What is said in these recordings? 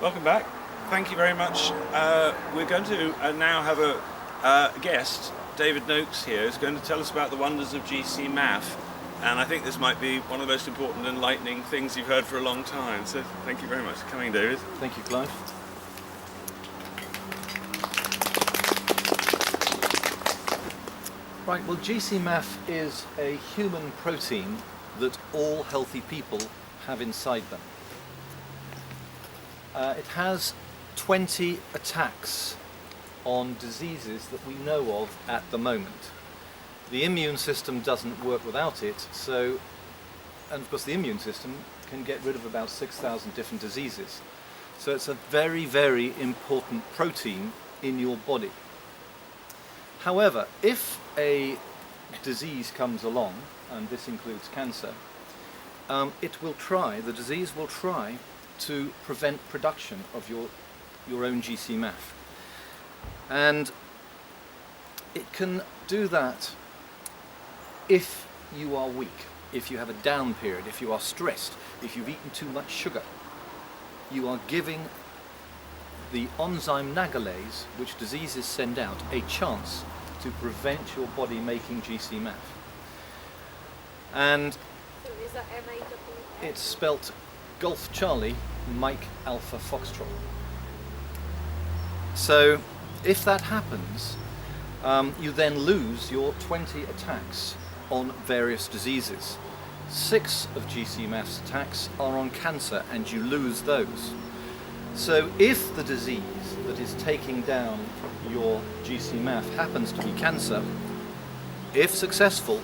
Welcome back. Thank you very much. We're going to now have a guest, David Noakes here, is going to tell us about the wonders of GcMAF, and I think this might be one of the most important and enlightening things you've heard for a long time. So thank you very much for coming, David. Thank you, Clive. Right, well, GcMAF is a human protein that all healthy people have inside them. It has 20 attacks on diseases that we know of at the moment. The immune system doesn't work without it, and of course the immune system can get rid of about 6,000 different diseases. So it's a very, very important protein in your body. However, if a disease comes along, and this includes cancer, the disease will try to prevent production of your own GcMAF. And it can do that if you are weak, if you have a down period, if you are stressed, if you've eaten too much sugar. You are giving the enzyme nagalase, which diseases send out, a chance to prevent your body making GcMAF. And So is that MAF? it's spelt Golf Charlie, Mike Alpha Foxtrot. So if that happens, you then lose your 20 attacks on various diseases. 6 of GcMAF's attacks are on cancer, and you lose those. So if the disease that is taking down your GcMAF happens to be cancer, if successful,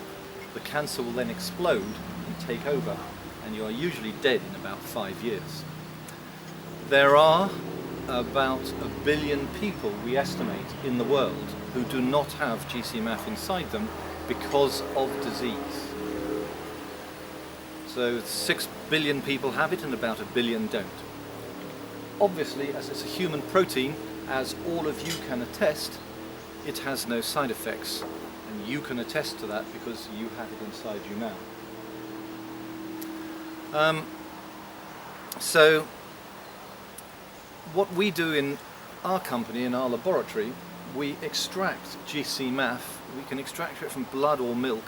the cancer will then explode and take over, and you are usually dead in about 5 years. There are about 1 billion people, we estimate, in the world who do not have GcMAF inside them because of disease. So 6 billion people have it and about 1 billion don't. Obviously, as it's a human protein, as all of you can attest, it has no side effects, and you can attest to that because you have it inside you now. So what we do in our company, in our laboratory, we extract GcMAF. We can extract it from blood or milk,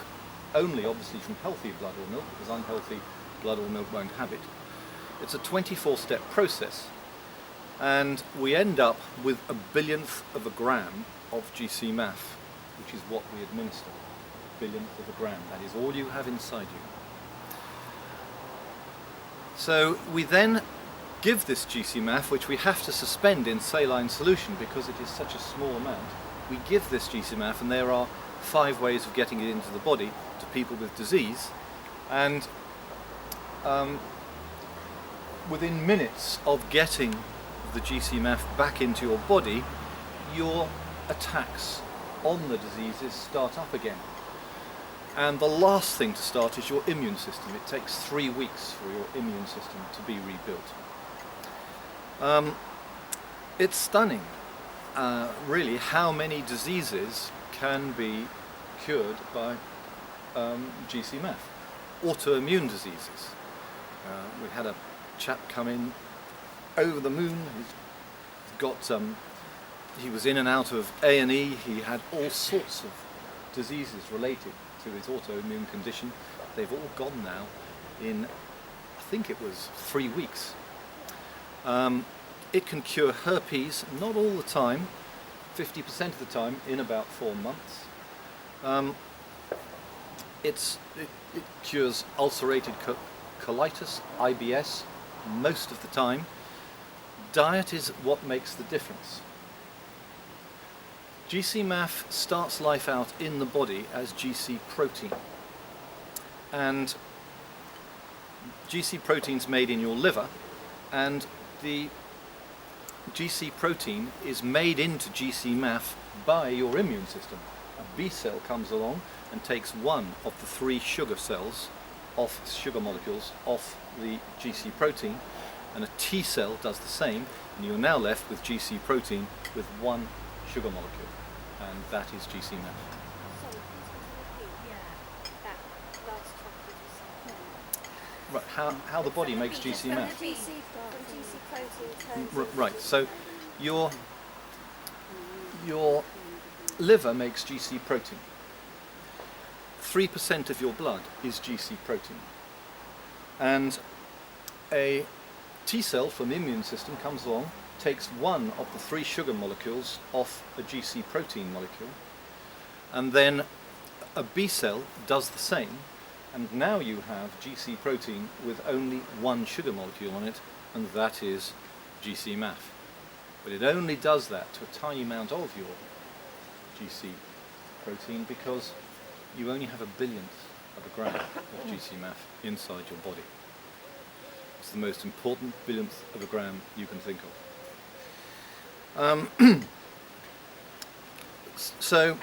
only obviously from healthy blood or milk, because unhealthy blood or milk won't have it. It's a 24-step process, and we end up with 1 billionth of a gram of GcMAF, which is what we administer. 1 billionth of a gram. That is all you have inside you. So we then give this GcMAF, which we have to suspend in saline solution because it is such a small amount. We give this GcMAF, and there are 5 ways of getting it into the body to people with disease, and within minutes of getting the GcMAF back into your body, your attacks on the diseases start up again. And the last thing to start is your immune system. It takes 3 weeks for your immune system to be rebuilt. It's stunning, really, how many diseases can be cured by GcMAF. Autoimmune diseases. We had a chap come in over the moon. He was in and out of A&E. He had all sorts of diseases related to his autoimmune condition. They've all gone now in, I think it was 3 weeks. It can cure herpes, not all the time, 50% of the time, in about 4 months. It cures ulcerated colitis, IBS, most of the time. Diet is what makes the difference. GcMAF starts life out in the body as GC protein, and GC protein's made in your liver, and the GC protein is made into GcMAF by your immune system. A B cell comes along and takes 1 of the 3 sugar molecules off the GC protein, and a T cell does the same, and you're now left with GC protein with 1 sugar molecule, and that is GcMAF. Sorry, please repeat. Yeah, that last topic you said. Right, how the body makes GcMAF. GC protein turns Right, so your liver makes GC protein. 3% of your blood is GC protein. And a T cell from the immune system comes along, takes one of the 3 sugar molecules off a GC protein molecule, and then a B cell does the same, and now you have GC protein with only 1 sugar molecule on it, and that is GcMAF. But it only does that to a tiny amount of your GC protein because you only have a billionth of a gram of GcMAF inside your body. It's the most important billionth of a gram you can think of. So,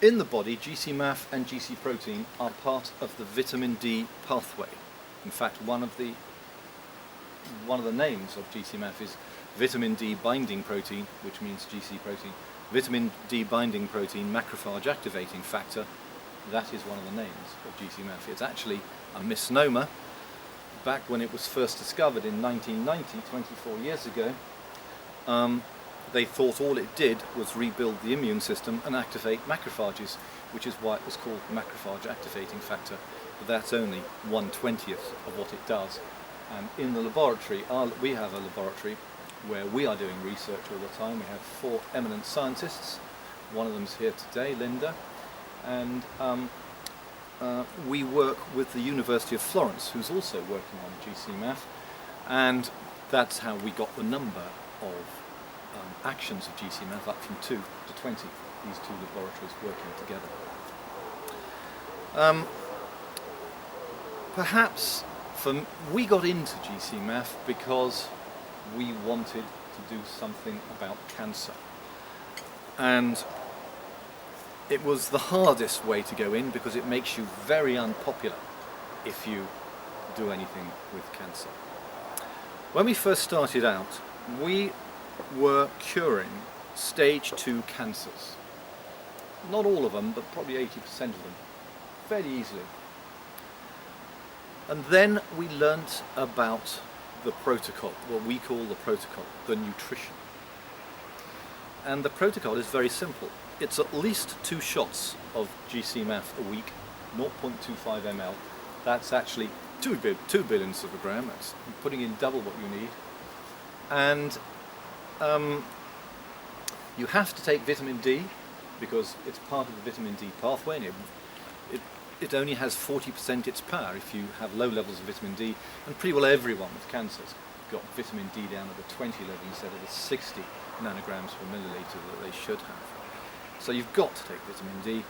in the body, GcMAF and GC protein are part of the vitamin D pathway. In fact, one of the names of GcMAF is vitamin D binding protein, which means GC protein. Vitamin D binding protein macrophage activating factor, that is one of the names of GcMAF. It's actually a misnomer. Back when it was first discovered in 1990, 24 years ago, they thought all it did was rebuild the immune system and activate macrophages, which is why it was called macrophage activating factor. But that's only 1/20th of what it does. And in the laboratory, we have a laboratory where we are doing research all the time. We have 4 eminent scientists. One of them's here today, Linda. And we work with the University of Florence, who's also working on GcMAF. And that's how we got the number of actions of GcMAF up from 2 to 20, these 2 laboratories working together. Perhaps we got into GcMAF because we wanted to do something about cancer. And it was the hardest way to go in because it makes you very unpopular if you do anything with cancer. When we first started out, we were curing stage 2 cancers. Not all of them, but probably 80% of them, fairly easily. And then we learnt about the protocol, what we call the protocol, the nutrition. And the protocol is very simple. It's at least 2 shots of GcMAF a week, 0.25 ml. That's actually 2 billionths of a gram. That's putting in double what you need. And you have to take vitamin D because it's part of the vitamin D pathway, and it only has 40% its power if you have low levels of vitamin D, and pretty well everyone with cancer has got vitamin D down at the 20 level instead of the 60 nanograms per milliliter that they should have. So you've got to take vitamin D.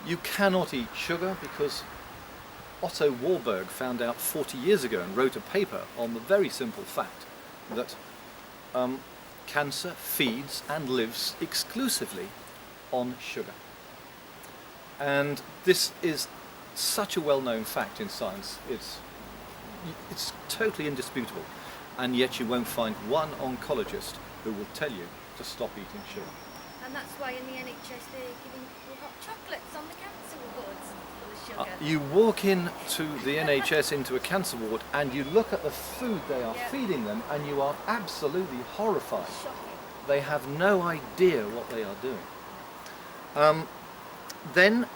You cannot eat sugar because Otto Warburg found out 40 years ago and wrote a paper on the very simple fact that cancer feeds and lives exclusively on sugar. And this is such a well-known fact in science. It's totally indisputable, and yet you won't find one oncologist who will tell you to stop eating sugar. And that's why in the NHS they're giving people hot chocolates on the cancer wards for the sugar. You walk into the NHS into a cancer ward and you look at the food they are feeding them and you are absolutely horrified. Shocking. They have no idea what they are doing. Then,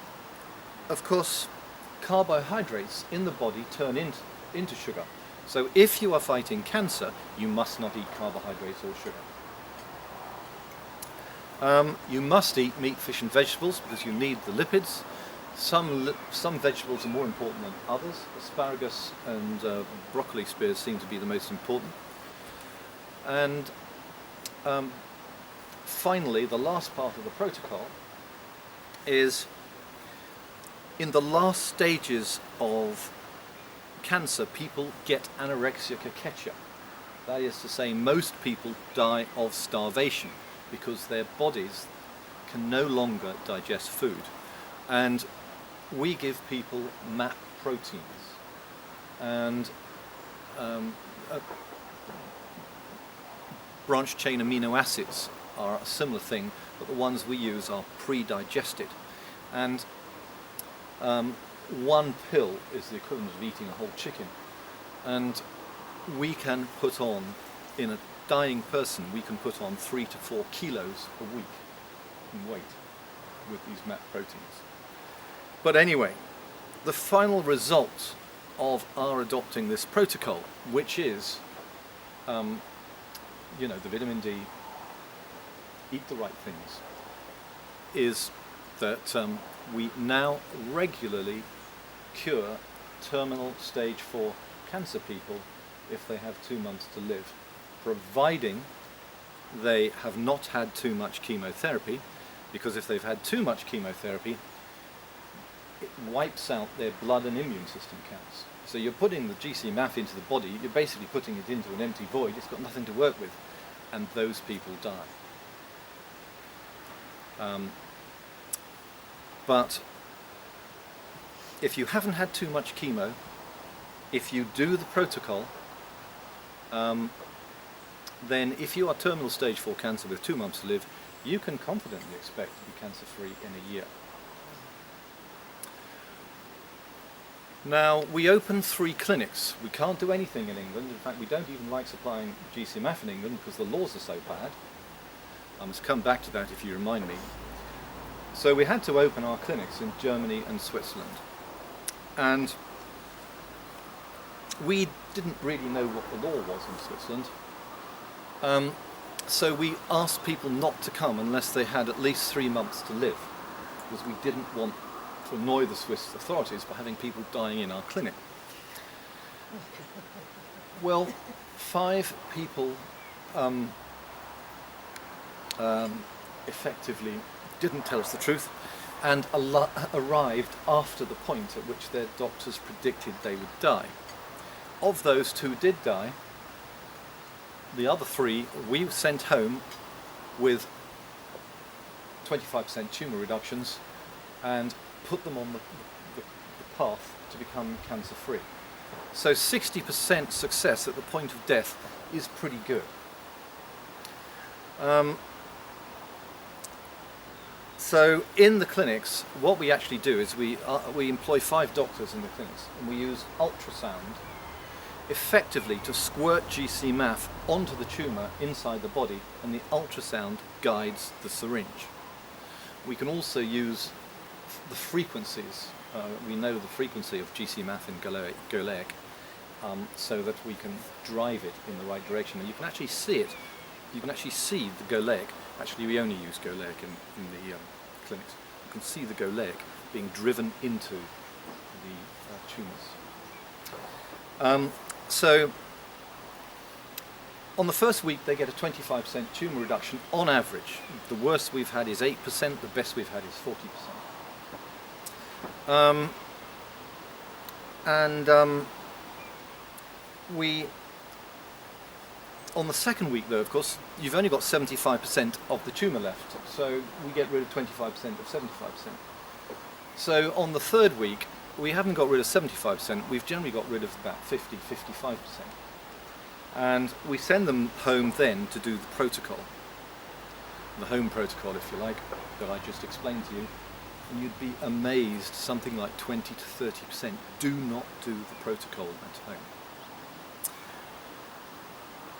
of course, carbohydrates in the body turn into sugar. So if you are fighting cancer, you must not eat carbohydrates or sugar. You must eat meat, fish and vegetables because you need the lipids. Some vegetables are more important than others. Asparagus and broccoli spears seem to be the most important. And finally, the last part of the protocol is in the last stages of cancer, people get anorexia cachexia. That is to say, most people die of starvation because their bodies can no longer digest food. And we give people MAP proteins. And branch chain amino acids are a similar thing, but the ones we use are pre-digested. And one pill is the equivalent of eating a whole chicken. And we can put on, in a dying person, we can put on 3 to 4 kilos a week in weight with these MAP proteins. But anyway, the final result of our adopting this protocol, which is, the vitamin D, eat the right things, is that we now regularly cure terminal stage 4 cancer people if they have 2 months to live, providing they have not had too much chemotherapy, because if they've had too much chemotherapy, it wipes out their blood and immune system counts. So you're putting the GcMAF into the body, you're basically putting it into an empty void, it's got nothing to work with, and those people die. But if you haven't had too much chemo, if you do the protocol, then if you are terminal stage 4 cancer with 2 months to live, you can confidently expect to be cancer-free in a year. Now, we open 3 clinics. We can't do anything in England. In fact, we don't even like supplying GcMAF in England because the laws are so bad. I must come back to that if you remind me. So we had to open our clinics in Germany and Switzerland. And we didn't really know what the law was in Switzerland. So we asked people not to come unless they had at least 3 months to live, because we didn't want to annoy the Swiss authorities by having people dying in our clinic. Well, 5 people effectively didn't tell us the truth and arrived after the point at which their doctors predicted they would die. Of those 2 did die. The other 3 we sent home with 25% tumour reductions and put them on the path to become cancer-free. So 60% success at the point of death is pretty good. So in the clinics, what we actually do is we employ 5 doctors in the clinics, and we use ultrasound effectively to squirt GcMAF onto the tumour inside the body, and the ultrasound guides the syringe. We can also use the frequencies. We know the frequency of GcMAF in Goleic, so that we can drive it in the right direction. And you can actually see it. You can actually see the Goleic. Actually, we only use Goleic in the clinics. You can see the Goleic being driven into the tumours. So on the first week they get a 25% tumour reduction on average. The worst we've had is 8%, the best we've had is 40%. On the second week though, of course, you've only got 75% of the tumour left, so we get rid of 25% of 75%. So on the third week, we haven't got rid of 75%, we've generally got rid of about 50-55%. And we send them home then to do the protocol, the home protocol if you like, that I just explained to you. And you'd be amazed, something like 20 to 30% do not do the protocol at home.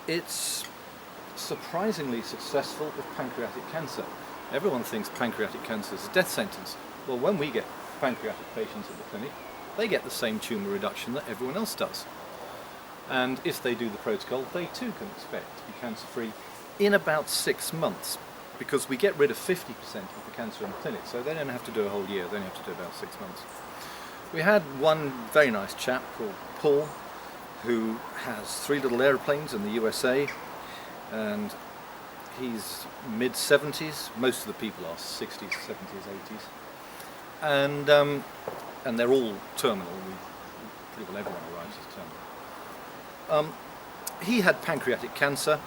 It's surprisingly successful with pancreatic cancer. Everyone thinks pancreatic cancer is a death sentence. Well, when we get pancreatic patients at the clinic, they get the same tumour reduction that everyone else does. And if they do the protocol, they too can expect to be cancer-free in about 6 months, because we get rid of 50% of the cancer in the clinic, so they don't have to do a whole year, they only have to do about 6 months. We had one very nice chap called Paul, who has 3 little aeroplanes in the USA, and he's mid-70s, most of the people are 60s, 70s, 80s. And they're all terminal. Pretty well everyone arrives as terminal. He had pancreatic cancer,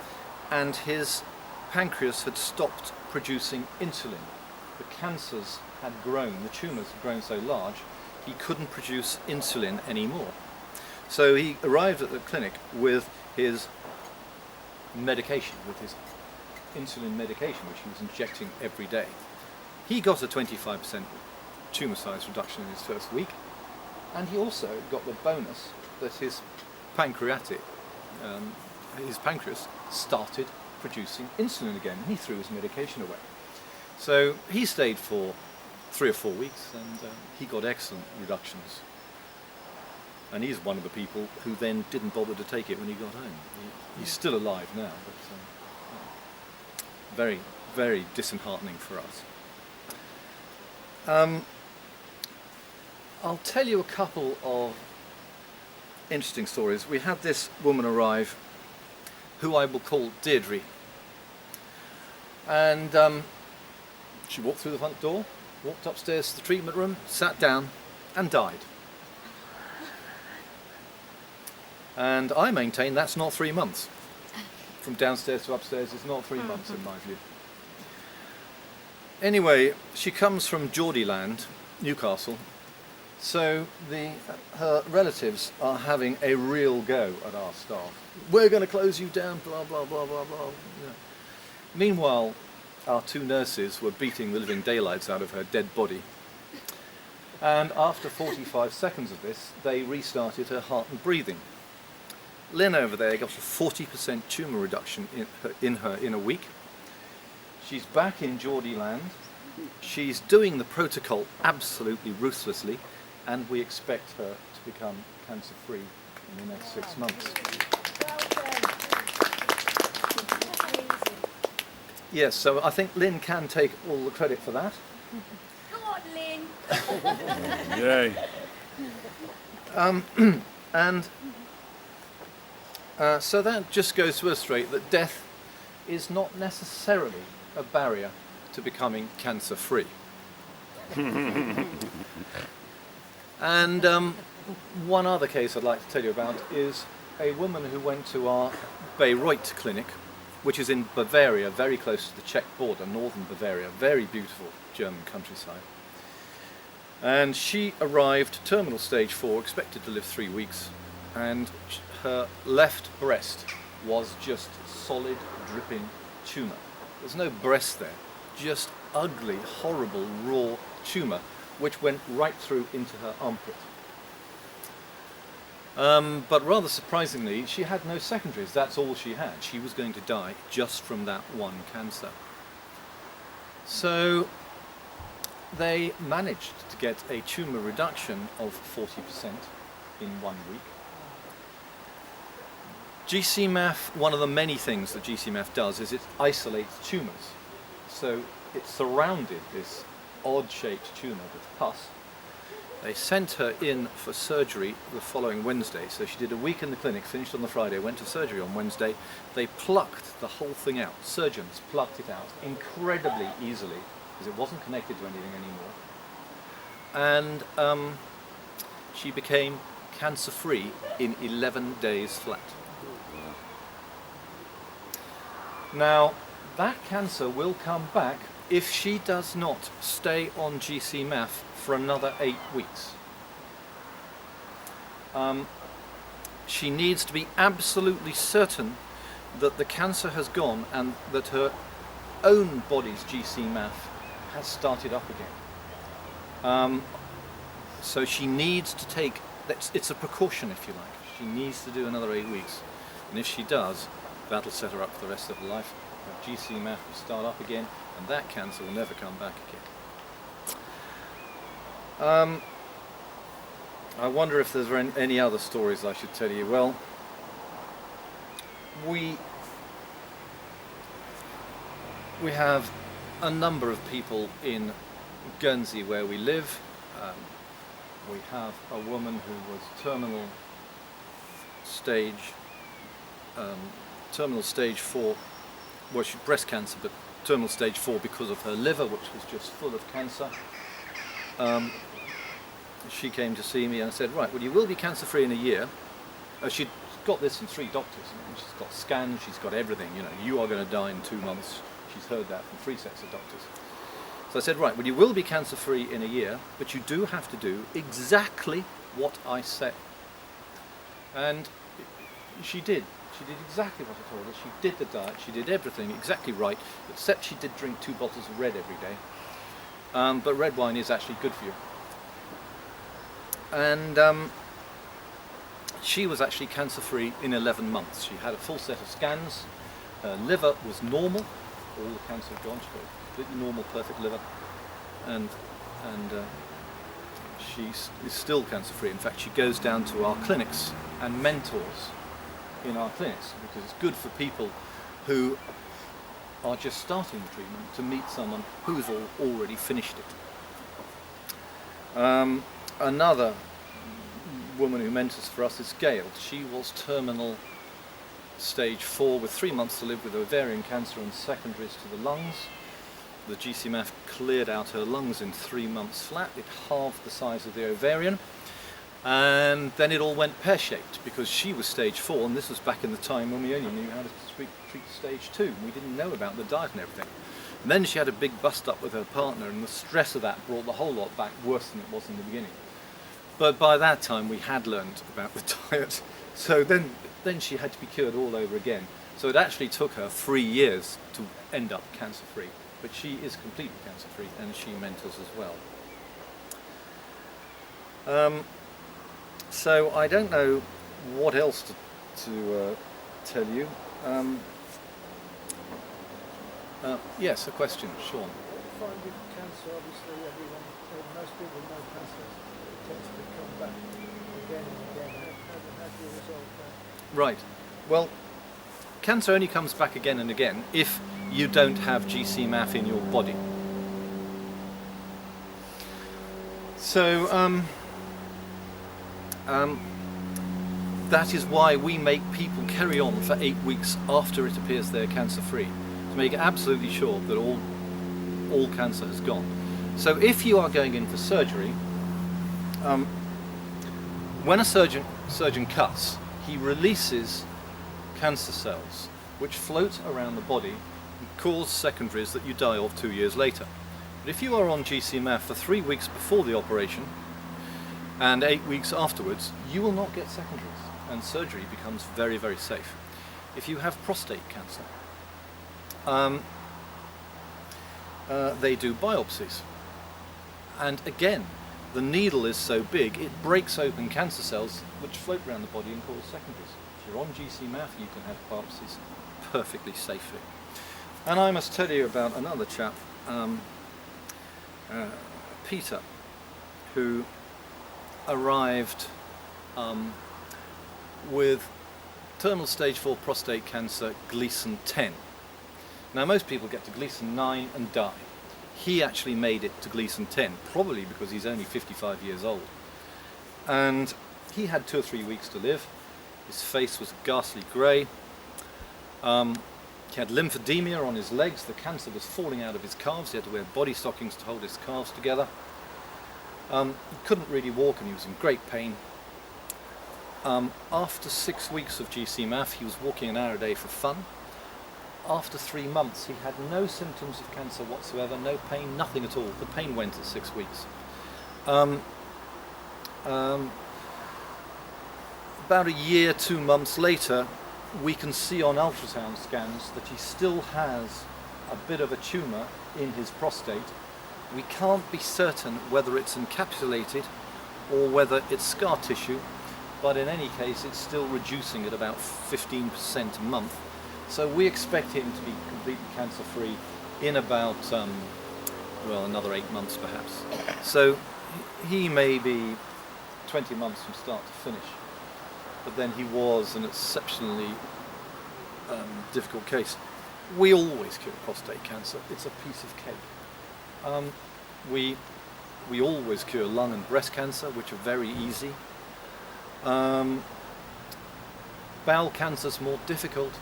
and his pancreas had stopped producing insulin. The cancers had grown, the tumours had grown so large, he couldn't produce insulin anymore. So he arrived at the clinic with his medication, with his insulin medication, which he was injecting every day. He got a 25% tumour size reduction in his first week, And he also got the bonus that his pancreas started producing insulin again, and he threw his medication away. So he stayed for 3 or 4 weeks, and he got excellent reductions. And he's one of the people who then didn't bother to take it when he got home. He's still alive now, but very, very disheartening for us. I'll tell you a couple of interesting stories. We had this woman arrive, who I will call Deirdre, and she walked through the front door, walked upstairs to the treatment room, sat down, and died. And I maintain that's not 3 months. From downstairs to upstairs is not 3 months in my view. Anyway, she comes from Geordieland, Newcastle, so her relatives are having a real go at our staff. We're going to close you down, blah, blah, blah, blah, blah. Yeah. Meanwhile, our 2 nurses were beating the living daylights out of her dead body. And after 45 seconds of this, they restarted her heart and breathing. Lynn over there got a 40% tumour reduction in her in a week. She's back in Geordieland. She's doing the protocol absolutely ruthlessly, and we expect her to become cancer-free in the next 6 months. Yes, so I think Lynn can take all the credit for that. Come on, Lynn. Yay. And so that just goes to illustrate that death is not necessarily a barrier to becoming cancer-free. And one other case I'd like to tell you about is a woman who went to our Bayreuth clinic, which is in Bavaria, very close to the Czech border, northern Bavaria, very beautiful German countryside. And she arrived terminal stage 4, expected to live 3 weeks, and her left breast was just solid, dripping tumour. There's no breast there, just ugly, horrible, raw tumour, which went right through into her armpit. But rather surprisingly, she had no secondaries. That's all she had. She was going to die just from that one cancer. So they managed to get a tumour reduction of 40% in 1 week. GcMAF, one of the many things that GcMAF does is it isolates tumours. So it surrounded this odd-shaped tumour with pus. They sent her in for surgery the following Wednesday. So she did a week in the clinic, finished on the Friday, went to surgery on Wednesday. They plucked the whole thing out. Surgeons plucked it out incredibly easily because it wasn't connected to anything anymore. And she became cancer-free in 11 days flat. Now, that cancer will come back if she does not stay on GcMAF for another 8 weeks. She needs to be absolutely certain that the cancer has gone and that her own body's GcMAF has started up again. So she needs to take, it's a precaution if you like, she needs to do another 8 weeks. And if she does, that'll set her up for the rest of her life. Her GcMAF will start up again, and that cancer will never come back again. I wonder if there's any other stories I should tell you. Well, we have a number of people in Guernsey where we live. We have a woman who was terminal stage 4, well, she had breast cancer, but terminal stage 4 because of her liver, which was just full of cancer. She came to see me and said, right, well, you will be cancer-free in a year. She'd got this from 3 doctors. She's got scans, she's got everything. You know, you are going to die in 2 months. She's heard that from 3 sets of doctors. So I said, right, well, you will be cancer-free in a year, but you do have to do exactly what I say. And she did. She did exactly what I told her. She did the diet, she did everything exactly right, except she did drink 2 bottles of red every day. But red wine is actually good for you. and she was actually cancer-free in 11 months. She had a full set of scans. Her liver was normal. All the cancer had gone. She got a completely normal, perfect liver, and she is still cancer-free. In fact, she goes down to our clinics and mentors in our clinics, because it's good for people who are just starting the treatment to meet someone who's already finished it. Another woman who mentors for us is Gail. She was terminal stage 4 with 3 months to live with ovarian cancer and secondaries to the lungs. The GcMAF cleared out her lungs in 3 months flat. It halved the size of the ovarian, and then it all went pear-shaped because she was stage 4, and this was back in the time when we only knew how to treat stage 2. We didn't know about the diet and everything. And then she had a big bust up with her partner, and the stress of that brought the whole lot back worse than it was in the beginning. But by that time we had learned about the diet, so then she had to be cured all over again. So it actually took her 3 years to end up cancer-free. But she is completely cancer-free, and she mentors as well. So I don't know what else to tell you. Yes, a question, Sean. Finding cancer, obviously, most people know cancer tends to come back again and again. How do you resolve that? Right. Well, cancer only comes back again and again if you don't have GcMAF in your body. So that is why we make people carry on for 8 weeks after it appears they're cancer-free, to make absolutely sure that all cancer has gone. So if you are going in for surgery, when a surgeon cuts, he releases cancer cells which float around the body and cause secondaries that you die of 2 years later. But if you are on GcMAF for 3 weeks before the operation and 8 weeks afterwards, you will not get secondaries, and surgery becomes very, very safe. If you have prostate cancer, they do biopsies, and again the needle is so big it breaks open cancer cells which float around the body and cause secondaries. If you're on GcMAF, you can have biopsies perfectly safely. And I must tell you about another chap, Peter, who arrived with terminal stage 4 prostate cancer, Gleason 10. Now most people get to Gleason 9 and die. He actually made it to Gleason 10, probably because he's only 55 years old. And he had 2 or 3 weeks to live. His face was ghastly grey. He had lymphedema on his legs. The cancer was falling out of his calves. He had to wear body stockings to hold his calves together. He couldn't really walk, and he was in great pain. After 6 weeks of GcMAF, he was walking an hour a day for fun. After 3 months, he had no symptoms of cancer whatsoever, no pain, nothing at all. The pain went at 6 weeks. About a year, 2 months later, we can see on ultrasound scans that he still has a bit of a tumour in his prostate. We can't be certain whether it's encapsulated or whether it's scar tissue, but in any case it's still reducing at about 15% a month. So we expect him to be completely cancer-free in about, another 8 months perhaps. So he may be 20 months from start to finish, but then he was an exceptionally difficult case. We always cure prostate cancer. It's a piece of cake. We always cure lung and breast cancer, which are very easy. Bowel cancer is more difficult,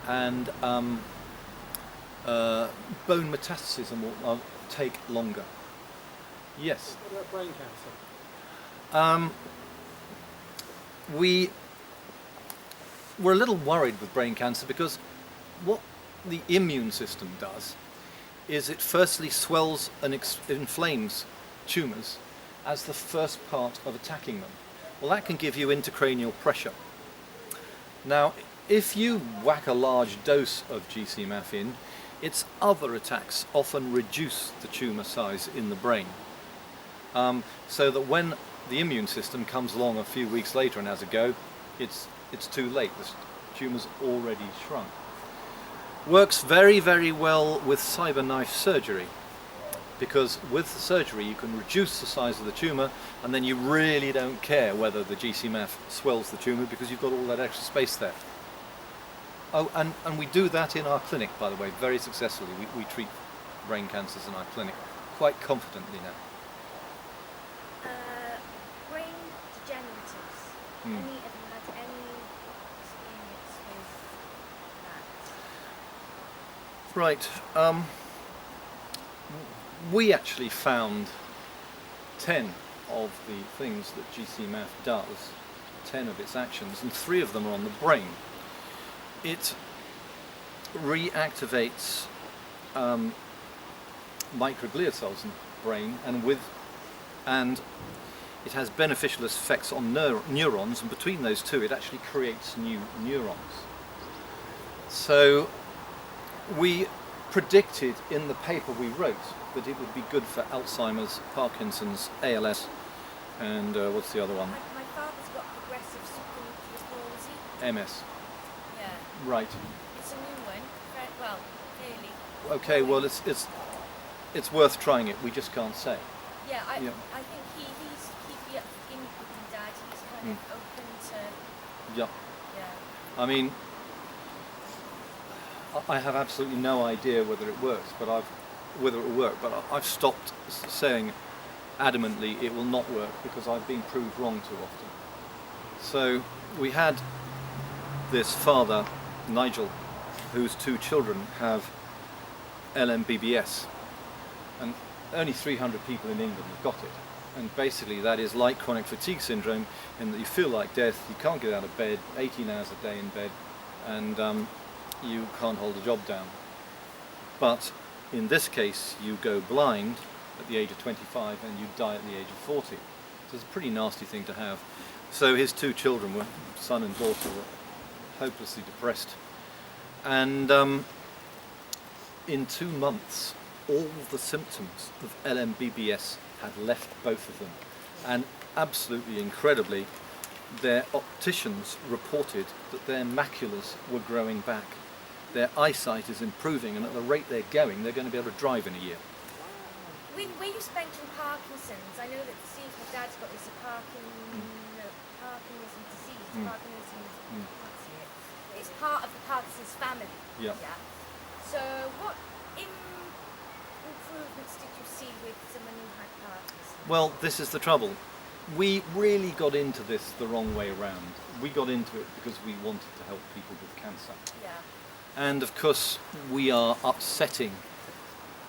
and bone metastases take longer. Yes? What about brain cancer? We're a little worried with brain cancer because what the immune system does is it firstly swells and inflames tumours as the first part of attacking them. Well, that can give you intracranial pressure. Now, if you whack a large dose of GcMAF in, its other attacks often reduce the tumour size in the brain. So that when the immune system comes along a few weeks later and has a go, it's too late. The tumour's already shrunk. Works very, very well with cyber-knife surgery, because with the surgery you can reduce the size of the tumour, and then you really don't care whether the GcMAF swells the tumour because you've got all that extra space there. Oh, and we do that in our clinic, by the way, very successfully. We treat brain cancers in our clinic quite confidently now. Brain degeneratives. Any of you had any experience with that? Right. We actually found 10 of the things that GcMAF does, 10 of its actions, and 3 of them are on the brain. It reactivates microglia cells in the brain, and it has beneficial effects on neurons, and between those two it actually creates new neurons. So we predicted in the paper we wrote that it would be good for Alzheimer's, Parkinson's, ALS, and what's the other one? My father's got progressive supranuclear palsy. MS. Yeah. Right. It's a new one. Well, really. Okay. Well, it's worth trying it. We just can't say. Yeah, I Yeah. think he'd be up in with Dad. He's kind of open to. Yeah. Yeah. I mean, I have absolutely no idea whether it works, but I've stopped saying adamantly it will not work because I've been proved wrong too often. So we had this father, Nigel, whose 2 children have LMBBS, and only 300 people in England have got it. And basically that is like chronic fatigue syndrome, in that you feel like death, you can't get out of bed, 18 hours a day in bed, and you can't hold a job down. But in this case you go blind at the age of 25 and you die at the age of 40. So it's a pretty nasty thing to have. So his 2 children, son and daughter, were hopelessly depressed. And in 2 months all the symptoms of LMBBS had left both of them. And absolutely incredibly, their opticians reported that their maculas were growing back. Their eyesight is improving, and at the rate they're going to be able to drive in a year. Where you mentioned Parkinson's, I know that Steve, my dad's got this Parkinson's disease. Parkinson's, can't see it. It's part of the Parkinson's family. Yeah. So what improvements did you see with someone who had Parkinson's? Well, this is the trouble. We really got into this the wrong way around. We got into it because we wanted to help people with cancer. Yeah. And of course we are upsetting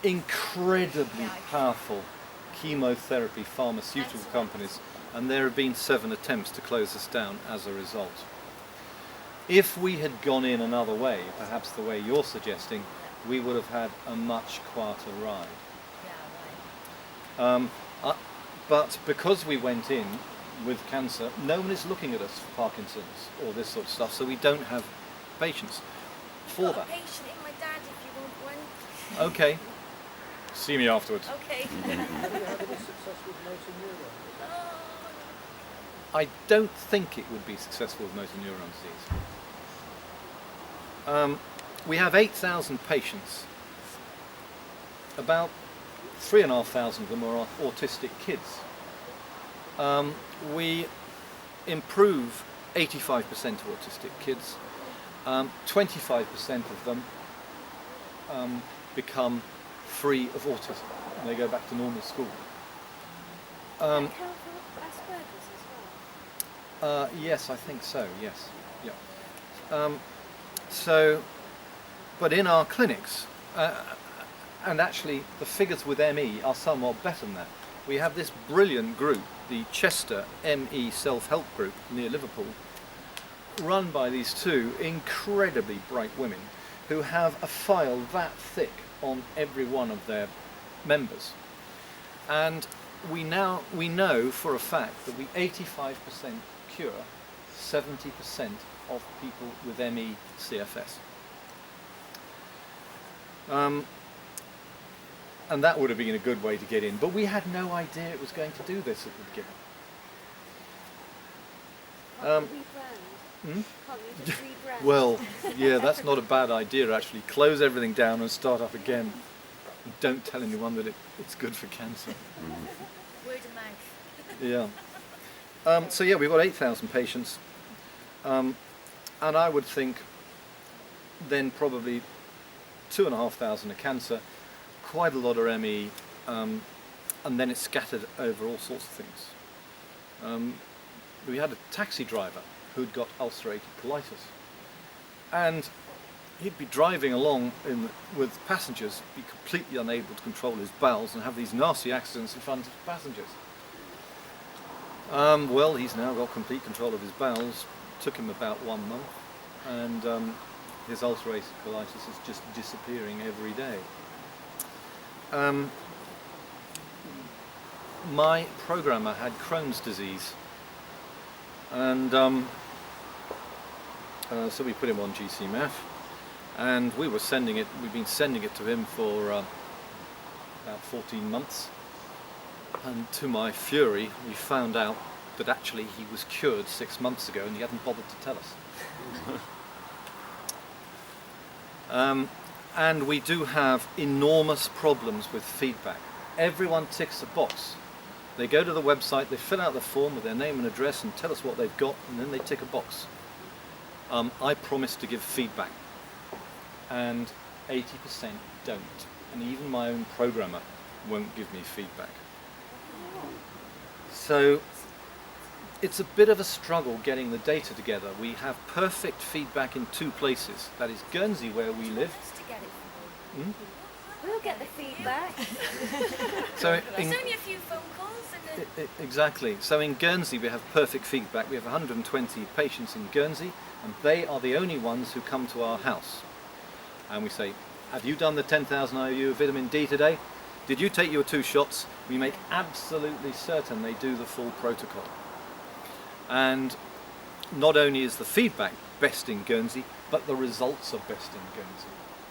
incredibly powerful chemotherapy pharmaceutical companies, and there have been 7 attempts to close us down as a result. If we had gone in another way, perhaps the way you're suggesting, we would have had a much quieter ride. Yeah, right. But because we went in with cancer, no one is looking at us for Parkinson's or this sort of stuff, so we don't have patients for Got a that. patient in my dad if you want one. Okay. See me afterwards. Okay. Have you had any success with motor neuron? I don't think it would be successful with motor neuron disease. We have 8,000 patients. About 3,500 of them are autistic kids. We improve 85% of autistic kids. 25% of them become free of autism and they go back to normal school. Can it count for Asperger's as well? Yes, I think so, yes. Yeah. But in our clinics, and actually the figures with ME are somewhat better than that. We have this brilliant group, the Chester ME Self-Help Group near Liverpool, run by these 2 incredibly bright women who have a file that thick on every one of their members. And we know for a fact that we 85% cure 70% of people with ME CFS. And that would have been a good way to get in, but we had no idea it was going to do this at the beginning. Um, Can't you just rebrand? Well, yeah, that's not a bad idea actually. Close everything down and start up again. Don't tell anyone that it's good for cancer. Word of mouth. Yeah. So yeah, we've got 8,000 patients, and I would think then probably 2,500 are cancer, quite a lot are ME, and then it's scattered over all sorts of things. We had a taxi driver who'd got ulcerative colitis, and he'd be driving along with passengers, be completely unable to control his bowels and have these nasty accidents in front of passengers. Well, he's now got complete control of his bowels. Took him about 1 month, and his ulcerative colitis is just disappearing every day. My programmer had Crohn's disease, and so we put him on GcMAF, and we've been sending it to him for about 14 months, and to my fury we found out that actually he was cured 6 months ago and he hadn't bothered to tell us. And we do have enormous problems with feedback. Everyone ticks a box. They go to the website, they fill out the form with their name and address and tell us what they've got, and then they tick a box. I promise to give feedback, and 80% don't. And even my own programmer won't give me feedback. So it's a bit of a struggle getting the data together. We have perfect feedback in 2 places. That is Guernsey, where we live. To get it from you. We'll get the feedback. So It's only a few phone calls and then exactly. So in Guernsey we have perfect feedback. We have 120 patients in Guernsey, and they are the only ones who come to our house. And we say, have you done the 10,000 IU of vitamin D today? Did you take your 2 shots? We make absolutely certain they do the full protocol. And not only is the feedback best in Guernsey, but the results are best in Guernsey,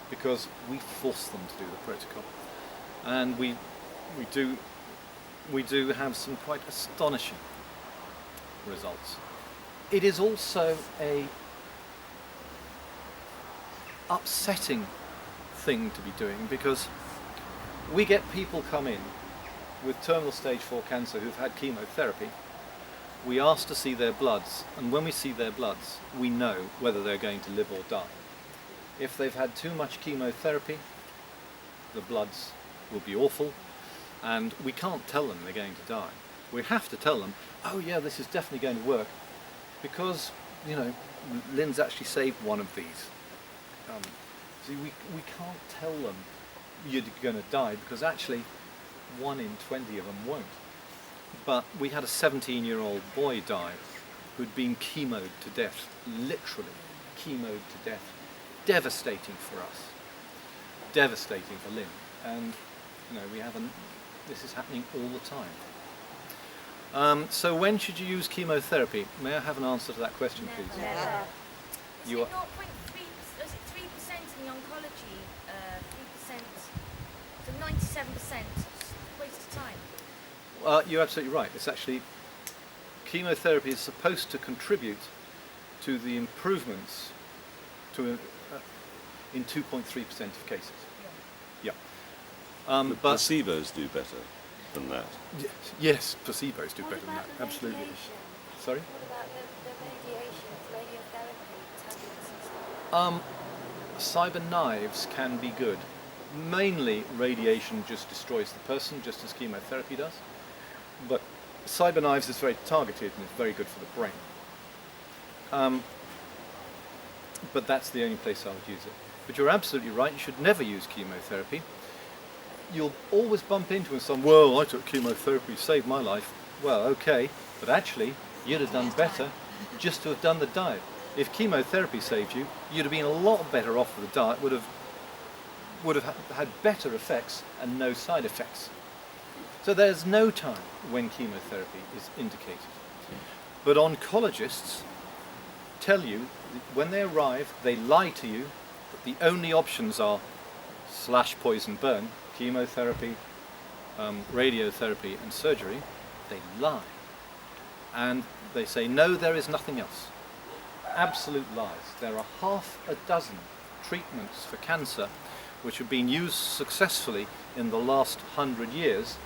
because we force them to do the protocol. And we do have some quite astonishing results. It is also a upsetting thing to be doing, because we get people come in with terminal stage 4 cancer who've had chemotherapy. We ask to see their bloods, and when we see their bloods, we know whether they're going to live or die. If they've had too much chemotherapy, the bloods will be awful, and we can't tell them they're going to die. We have to tell them, oh yeah, this is definitely going to work, because, you know, Lynn's actually saved one of these. See, we can't tell them you're going to die, because actually 1 in 20 of them won't. But we had a 17-year-old boy die who'd been chemoed to death, literally chemoed to death. Devastating for us, devastating for Lynn, and you know this is happening all the time. So when should you use chemotherapy? May I have an answer to that question, please? Never. You Is are- it 0.3? Is it 3% in the oncology? 3%. So 97%. Waste of time. You're absolutely right. It's actually, chemotherapy is supposed to contribute to the improvements in 2.3% of cases. Yeah. But But placebos do better than that. yes, placebos do What better than about that. the Absolutely. radiation? Sorry. What about the radiation, radiotherapy, tablets and stuff? Cyber knives can be good. Mainly radiation just destroys the person, just as chemotherapy does. But cyber knives is very targeted and it's very good for the brain. But that's the only place I would use it. But you're absolutely right, you should never use chemotherapy. You'll always bump into someone, well, I took chemotherapy, saved my life. Well, okay, but actually, you'd have done better just to have done the diet. If chemotherapy saved you, you'd have been a lot better off with the diet, would have had better effects and no side effects. So there's no time when chemotherapy is indicated. But oncologists tell you, when they arrive, they lie to you, that the only options are slash poison burn, chemotherapy, radiotherapy and surgery. They lie. And they say, no, there is nothing else. Absolute lies. There are half a dozen treatments for cancer which have been used successfully in the last 100 years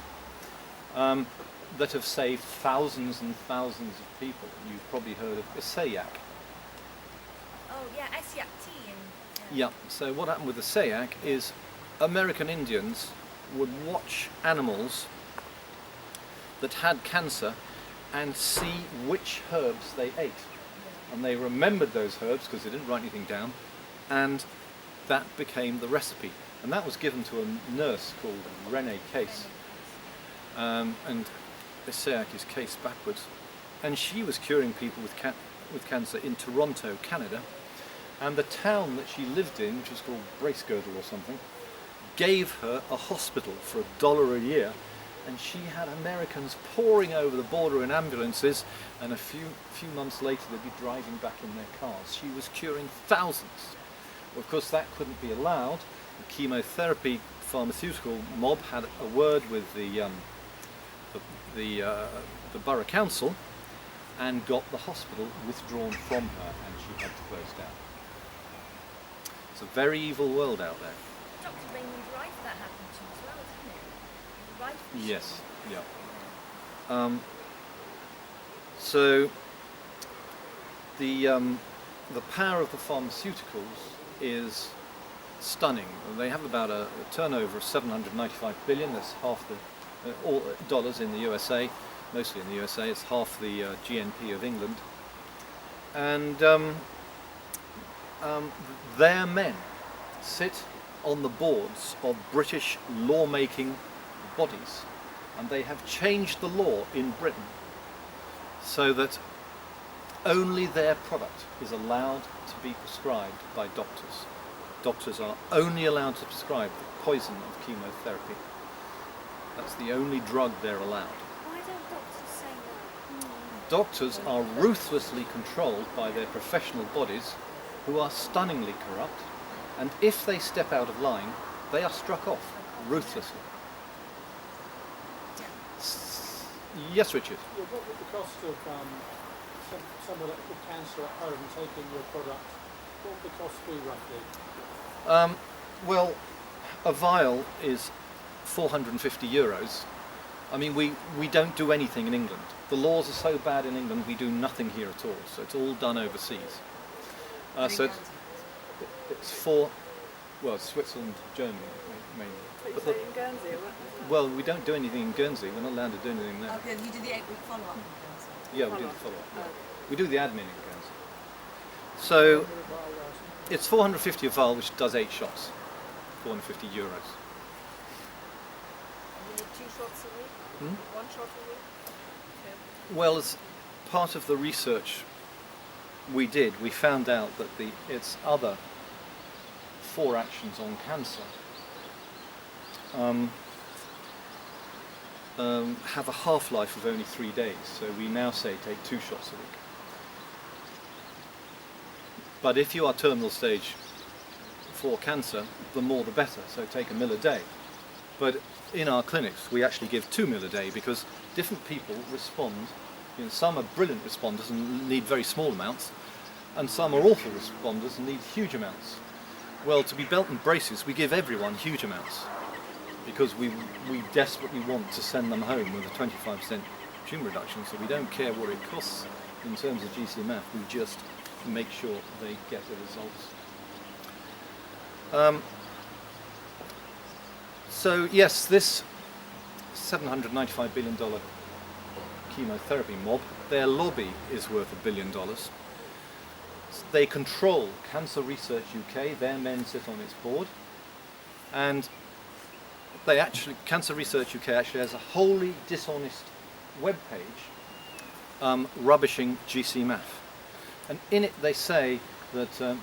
that have saved thousands and thousands of people. You've probably heard of Isayak. Oh yeah, Asiac tea and Yeah, so what happened with the Sayak is American Indians would watch animals that had cancer and see which herbs they ate. And they remembered those herbs because they didn't write anything down, and that became the recipe. And that was given to a nurse called Renee Case. And Isayak is Case backwards. And she was curing people with cancer in Toronto, Canada. And the town that she lived in, which was called Bracegirdle or something, gave her a hospital for $1 a year, and she had Americans pouring over the border in ambulances, and a few months later they'd be driving back in their cars. She was curing thousands. Well, of course that couldn't be allowed. The chemotherapy pharmaceutical mob had a word with the borough council and got the hospital withdrawn from her, and she had to close down. It's a very evil world out there. Dr. Raymond Wright that happened to as well, isn't it? Wright machine. Yes, yeah. So the power of the pharmaceuticals is stunning. They have about a turnover of 795 billion. That's half the all dollars in the USA, mostly in the USA. It's half the GNP of England, and their men sit on the boards of British lawmaking bodies, and they have changed the law in Britain so that only their product is allowed to be prescribed by doctors. Doctors are only allowed to prescribe the poison of chemotherapy. That's the only drug they're allowed. Why don't doctors say that? Doctors are ruthlessly controlled by their professional bodies, who are stunningly corrupt, and if they step out of line, they are struck off ruthlessly. Yes, Richard. Yeah, what would the cost of someone with cancer at home taking your product, what would the cost be roughly? Well, a vial is €450. I mean, we don't do anything in England. The laws are so bad in England, we do nothing here at all, so it's all done overseas. So it's for, well, Switzerland, Germany mainly. But you say in Guernsey, or what? Well, we don't do anything in Guernsey. We're not allowed to do anything there. Okay, you do the 8-week follow-up in Guernsey. Yeah, we do the follow-up. Oh. We do the admin in Guernsey. So it's 450 a vial, which does 8 shots. €450. You need 2 shots a week? 1 shot a week? Okay. Well, as part of the research we did, we found out that its other 4 actions on cancer have a half-life of only 3 days. So we now say take 2 shots a week. But if you are terminal stage for cancer, the more the better. So take 1 ml a day. But in our clinics, we actually give 2 ml a day because different people respond. You know, some are brilliant responders and need very small amounts, and some are awful responders and need huge amounts. Well, to be belt and braces, we give everyone huge amounts because we desperately want to send them home with a 25% tumour reduction, so we don't care what it costs in terms of GcMAF, we just make sure they get the results. So yes, this $795 billion chemotherapy mob, their lobby is worth $1 billion. They control Cancer Research UK, their men sit on its board, and Cancer Research UK actually has a wholly dishonest webpage rubbishing GcMAF. And in it they say that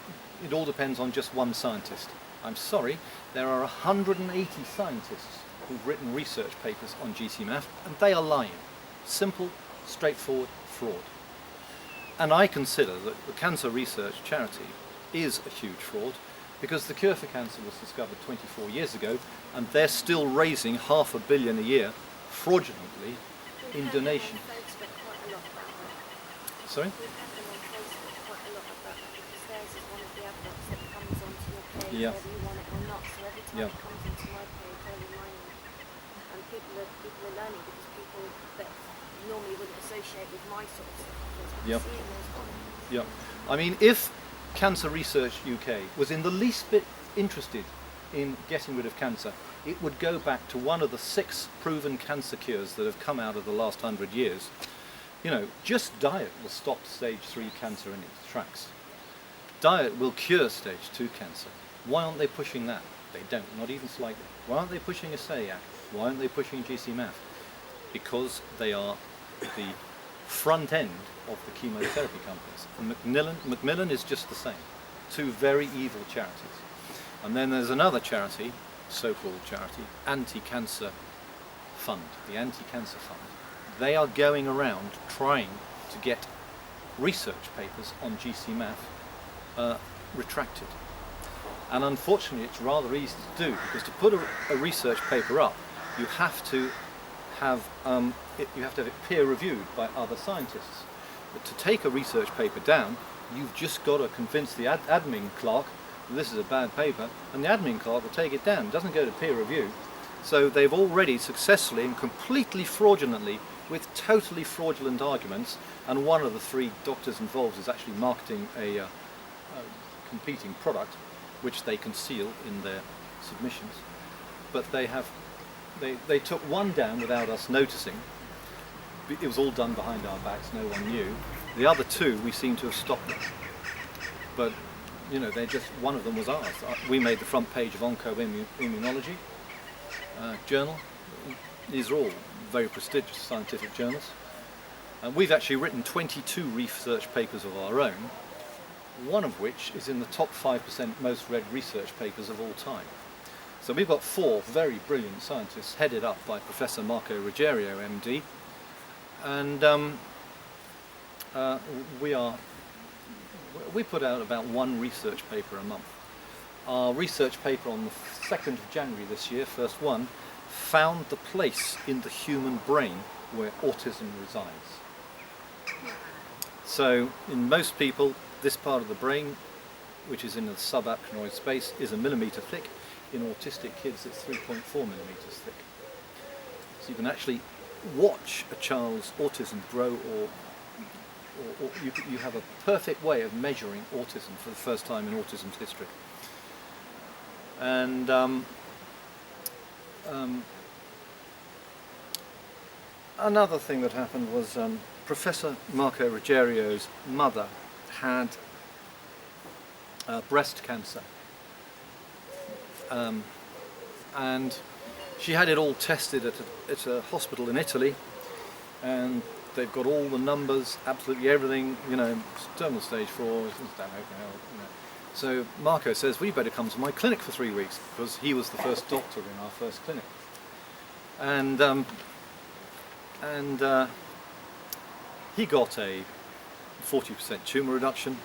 it all depends on just one scientist. I'm sorry, there are 180 scientists who've written research papers on GcMAF, and they are lying. Simple, straightforward fraud. And I consider that the Cancer Research Charity is a huge fraud because the cure for cancer was discovered 24 years ago, and they're still raising $500 million a year fraudulently in donation. Folks, but quite a lot about Sorry? With having on Facebook quite a lot about that because theirs is one of the adverts that comes onto your page Yeah. whether you want it or not. So every time Yeah. it comes into my page, I remind them. And people are learning because people that normally wouldn't associate with my sort of stuff because Yeah. seeing those comments. Yeah. I mean, if Cancer Research UK was in the least bit interested in getting rid of cancer, it would go back to one of the 6 proven cancer cures that have come out of the last 100 years. You know, just diet will stop stage 3 cancer in its tracks. Diet will cure stage 2 cancer. Why aren't they pushing that? They don't, not even slightly. Why aren't they pushing a celiac? Why aren't they pushing GcMAF? Because they are the front end of the chemotherapy companies. And Macmillan is just the same. 2 very evil charities. And then there's another charity, so-called charity, Anti-Cancer Fund, the Anti-Cancer Fund. They are going around trying to get research papers on GcMAF retracted. And unfortunately it's rather easy to do because to put a research paper up, you have to have it peer reviewed by other scientists. But to take a research paper down, you've just got to convince the admin clerk that this is a bad paper, and the admin clerk will take it down. It doesn't go to peer review. So they've already successfully and completely fraudulently, with totally fraudulent arguments, and one of the 3 doctors involved is actually marketing a competing product, which they conceal in their submissions. But they took one down without us noticing. It was all done behind our backs, no one knew. The other 2 we seem to have stopped them. But you know, one of them was ours. We made the front page of Onco-Immunology journal. These are all very prestigious scientific journals. And we've actually written 22 research papers of our own, one of which is in the top 5% most read research papers of all time. So we've got 4 very brilliant scientists headed up by Professor Marco Ruggiero, MD, and we put out about 1 research paper a month. Our research paper on the 2nd of January this year, first one, found the place in the human brain where autism resides. So in most people, this part of the brain, which is in the subarachnoid space, is 1 millimetre thick. In autistic kids, it's 3.4 millimetres thick. So you can actually watch a child's autism grow, or you have a perfect way of measuring autism for the first time in autism's history. And another thing that happened was Professor Marco Ruggerio's mother had breast cancer. And she had it all tested at a hospital in Italy, and they've got all the numbers, absolutely everything, you know, terminal stage 4, don't know, you know. So Marco says, well, you better come to my clinic for 3 weeks, because he was the first doctor in our first clinic. And he got a 40% tumour reduction.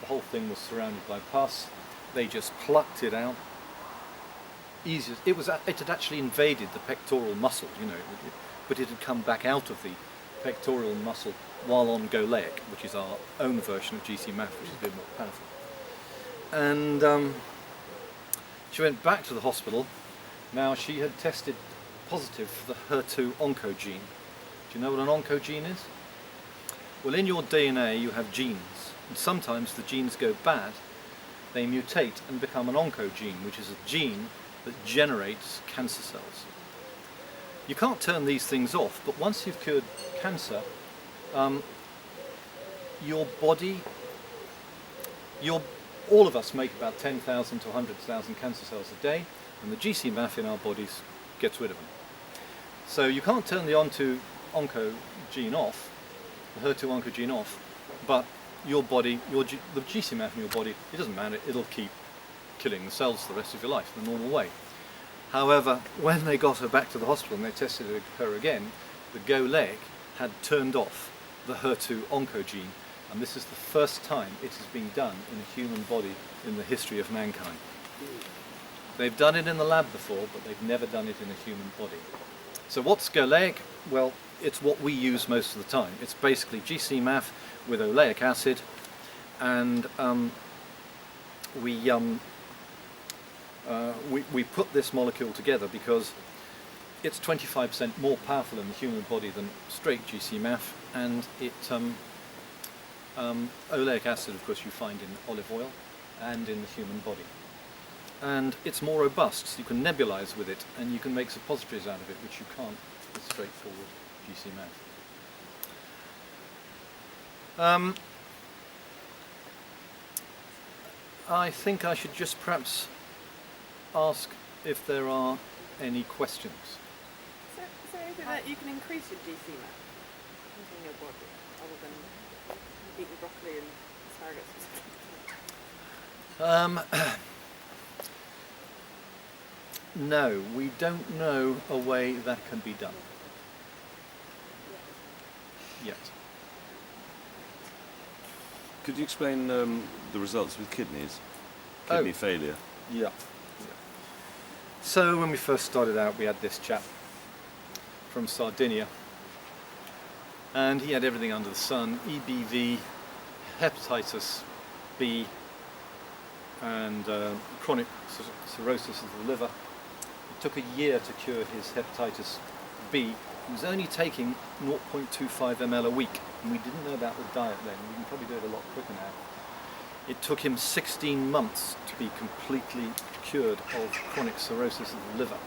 The whole thing was surrounded by pus. They just plucked it out. Easy. It had actually invaded the pectoral muscle, you know, but it had come back out of the pectoral muscle while on Goleic, which is our own version of GcMAF, which is a bit more powerful. And she went back to the hospital. Now she had tested positive for the HER2 oncogene. Do you know what an oncogene is? Well, in your DNA you have genes, and sometimes the genes go bad. They mutate and become an oncogene, which is a gene that generates cancer cells. You can't turn these things off, but once you've cured cancer, your body, all of us make about 10,000 to 100,000 cancer cells a day, and the GcMAF in our bodies gets rid of them. So you can't turn the oncogene off, the HER2 oncogene off, but your body, the GcMAF in your body, it doesn't matter, it'll keep killing the cells the rest of your life the normal way. However, when they got her back to the hospital and they tested her again, the Goleic had turned off the HER2 oncogene, and this is the first time it has been done in a human body in the history of mankind. They've done it in the lab before, but they've never done it in a human body. So what's Goleic? Well, it's what we use most of the time. It's basically GcMAF with oleic acid, and we put this molecule together because it's 25% more powerful in the human body than straight GcMAF, and it oleic acid, of course, you find in olive oil and in the human body. And it's more robust, so you can nebulize with it, and you can make suppositories out of it, which you can't with straightforward GcMAF. I think I should just perhaps ask if there are any questions. Is there anything that you can increase your GcMAF in your body other than eating broccoli and asparagus? No, we don't know a way that can be done yet. Could you explain the results with kidneys? Kidney failure. Yeah. So when we first started out, we had this chap from Sardinia, and he had everything under the sun: EBV, hepatitis B, and chronic cirrhosis of the liver. It took a year to cure his hepatitis B. He was only taking 0.25 ml a week, and we didn't know about the diet then. We can probably do it a lot quicker now. It took him 16 months to be completely cured of chronic cirrhosis of the liver.